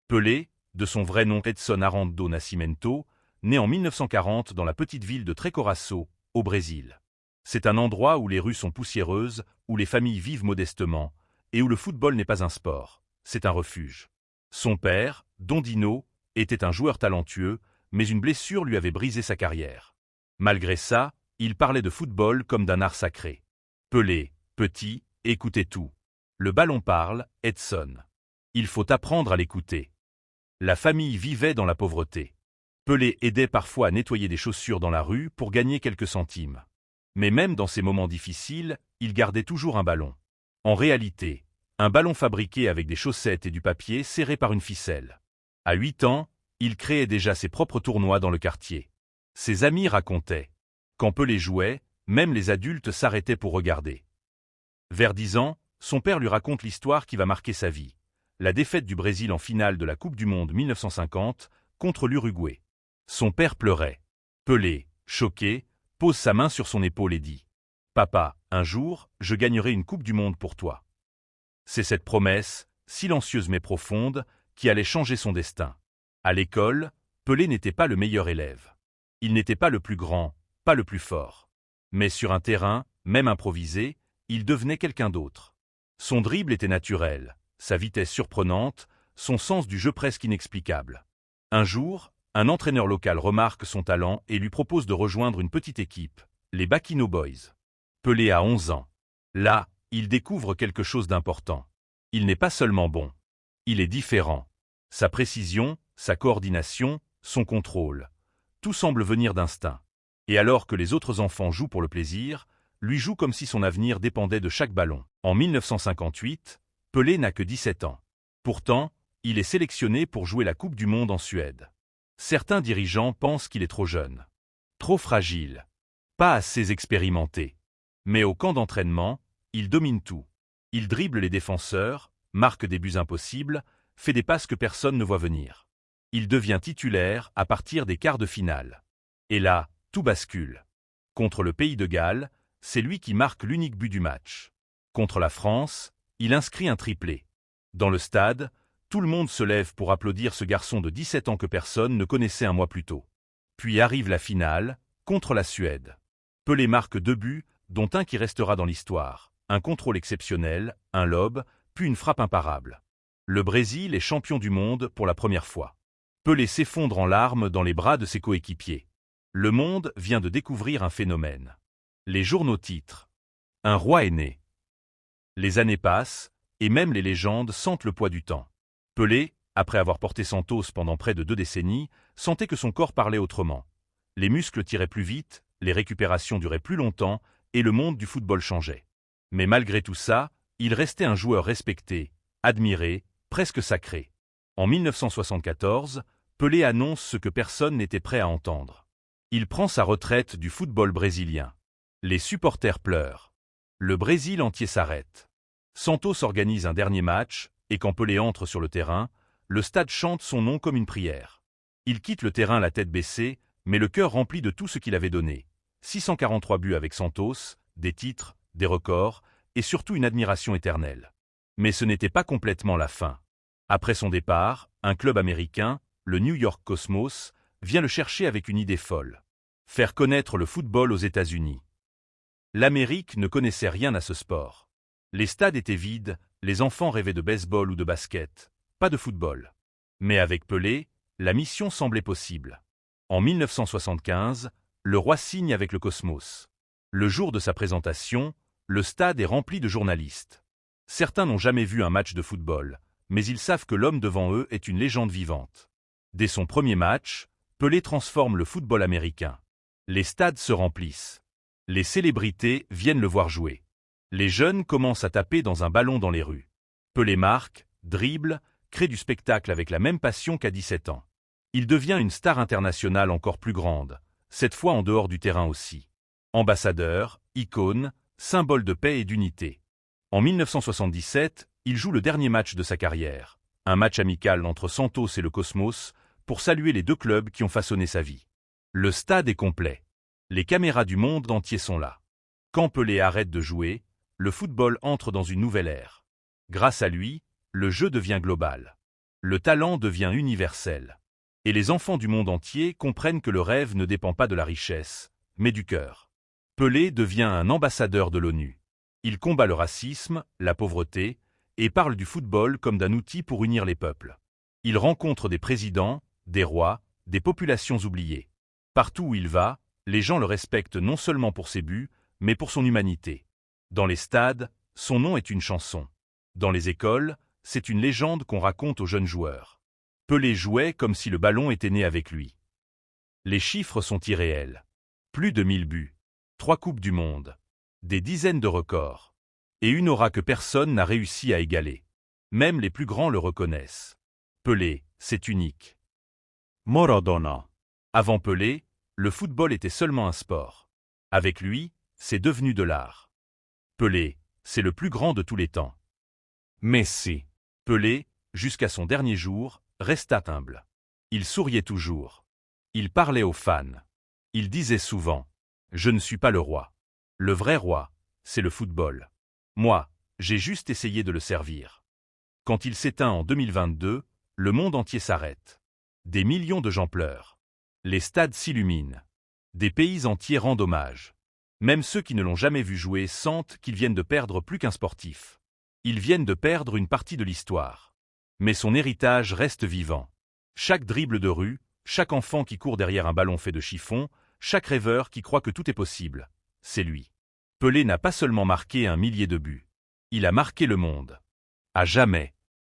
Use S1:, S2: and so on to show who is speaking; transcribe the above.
S1: Pelé, de son vrai nom Edson Arantes do Nascimento, né en 1940 dans la petite ville de Trecoraço, au Brésil. C'est un endroit où les rues sont poussiéreuses, où les familles vivent modestement, et où le football n'est pas un sport, c'est un refuge. Son père, Dondino, était un joueur talentueux, mais une blessure lui avait brisé sa carrière. Malgré ça, il parlait de football comme d'un art sacré. Pelé, petit, écoutez tout. Le ballon parle, Edson. Il faut apprendre à l'écouter. La famille vivait dans la pauvreté. Pelé aidait parfois à nettoyer des chaussures dans la rue pour gagner quelques centimes. Mais même dans ces moments difficiles, il gardait toujours un ballon. En réalité, un ballon fabriqué avec des chaussettes et du papier serré par une ficelle. À 8 ans, il créait déjà ses propres tournois dans le quartier. Ses amis racontaient. Quand Pelé jouait, même les adultes s'arrêtaient pour regarder. Vers 10 ans, son père lui raconte l'histoire qui va marquer sa vie. La défaite du Brésil en finale de la Coupe du Monde 1950 contre l'Uruguay. Son père pleurait. Pelé, choqué, pose sa main sur son épaule et dit « Papa, un jour, je gagnerai une Coupe du Monde pour toi. » C'est cette promesse, silencieuse mais profonde, qui allait changer son destin. À l'école, Pelé n'était pas le meilleur élève. Il n'était pas le plus grand, pas le plus fort. Mais sur un terrain, même improvisé, il devenait quelqu'un d'autre. Son dribble était naturel, sa vitesse surprenante, son sens du jeu presque inexplicable. Un jour, un entraîneur local remarque son talent et lui propose de rejoindre une petite équipe, les Baquino Boys. Pelé a 11 ans. Là, il découvre quelque chose d'important. Il n'est pas seulement bon. Il est différent. Sa précision, sa coordination, son contrôle. Tout semble venir d'instinct. Et alors que les autres enfants jouent pour le plaisir, lui joue comme si son avenir dépendait de chaque ballon. En 1958, Pelé n'a que 17 ans. Pourtant, il est sélectionné pour jouer la Coupe du Monde en Suède. Certains dirigeants pensent qu'il est trop jeune. Trop fragile. Pas assez expérimenté. Mais au camp d'entraînement, il domine tout. Il dribble les défenseurs, marque des buts impossibles, fait des passes que personne ne voit venir. Il devient titulaire à partir des quarts de finale. Et là, tout bascule. Contre le pays de Galles, c'est lui qui marque l'unique but du match. Contre la France, il inscrit un triplé. Dans le stade, tout le monde se lève pour applaudir ce garçon de 17 ans que personne ne connaissait un mois plus tôt. Puis arrive la finale, contre la Suède. Pelé marque 2 buts, dont un qui restera dans l'histoire. Un contrôle exceptionnel, un lob, puis une frappe imparable. Le Brésil est champion du monde pour la première fois. Pelé s'effondre en larmes dans les bras de ses coéquipiers. Le monde vient de découvrir un phénomène. Les journaux titrent « Un roi est né ». Les années passent, et même les légendes sentent le poids du temps. Pelé, après avoir porté Santos pendant près de 2 décennies, sentait que son corps parlait autrement. Les muscles tiraient plus vite, les récupérations duraient plus longtemps, et le monde du football changeait. Mais malgré tout ça, il restait un joueur respecté, admiré, presque sacré. En 1974, Pelé annonce ce que personne n'était prêt à entendre. Il prend sa retraite du football brésilien. Les supporters pleurent. Le Brésil entier s'arrête. Santos organise un dernier match, et quand Pelé entre sur le terrain, le stade chante son nom comme une prière. Il quitte le terrain la tête baissée, mais le cœur rempli de tout ce qu'il avait donné. 643 buts avec Santos, des titres, des records, et surtout une admiration éternelle. Mais ce n'était pas complètement la fin. Après son départ, un club américain, le New York Cosmos, vient le chercher avec une idée folle. Faire connaître le football aux États-Unis. L'Amérique ne connaissait rien à ce sport. Les stades étaient vides, les enfants rêvaient de baseball ou de basket, pas de football. Mais avec Pelé, la mission semblait possible. En 1975, le roi signe avec le Cosmos. Le jour de sa présentation, le stade est rempli de journalistes. Certains n'ont jamais vu un match de football, mais ils savent que l'homme devant eux est une légende vivante. Dès son premier match, Pelé transforme le football américain. Les stades se remplissent. Les célébrités viennent le voir jouer. Les jeunes commencent à taper dans un ballon dans les rues. Pelé marque, dribble, crée du spectacle avec la même passion qu'à 17 ans. Il devient une star internationale encore plus grande, cette fois en dehors du terrain aussi. Ambassadeur, icône, symbole de paix et d'unité. En 1977, il joue le dernier match de sa carrière, un match amical entre Santos et le Cosmos, pour saluer les 2 clubs qui ont façonné sa vie. Le stade est complet. Les caméras du monde entier sont là. Quand Pelé arrête de jouer, le football entre dans une nouvelle ère. Grâce à lui, le jeu devient global. le talent devient universel. Et les enfants du monde entier comprennent que le rêve ne dépend pas de la richesse, mais du cœur. Pelé devient un ambassadeur de l'ONU. Il combat le racisme, la pauvreté, et parle du football comme d'un outil pour unir les peuples. Il rencontre des présidents, des rois, des populations oubliées. Partout où il va, les gens le respectent non seulement pour ses buts, mais pour son humanité. Dans les stades, son nom est une chanson. Dans les écoles, c'est une légende qu'on raconte aux jeunes joueurs. Pelé jouait comme si le ballon était né avec lui. Les chiffres sont irréels. Plus de 1000 buts, 3 coupes du monde, des dizaines de records, et une aura que personne n'a réussi à égaler. Même les plus grands le reconnaissent. Pelé, c'est unique. Maradona. Avant Pelé, le football était seulement un sport. Avec lui, c'est devenu de l'art. Pelé, c'est le plus grand de tous les temps. Messi. Pelé, jusqu'à son dernier jour, resta humble. Il souriait toujours. Il parlait aux fans. Il disait souvent « Je ne suis pas le roi. Le vrai roi, c'est le football. Moi, j'ai juste essayé de le servir. » Quand il s'éteint en 2022, le monde entier s'arrête. Des millions de gens pleurent. Les stades s'illuminent. Des pays entiers rendent hommage. Même ceux qui ne l'ont jamais vu jouer sentent qu'ils viennent de perdre plus qu'un sportif. Ils viennent de perdre une partie de l'histoire. Mais son héritage reste vivant. Chaque dribble de rue, chaque enfant qui court derrière un ballon fait de chiffon, chaque rêveur qui croit que tout est possible, c'est lui. Pelé n'a pas seulement marqué un millier de buts. Il a marqué le monde. À jamais.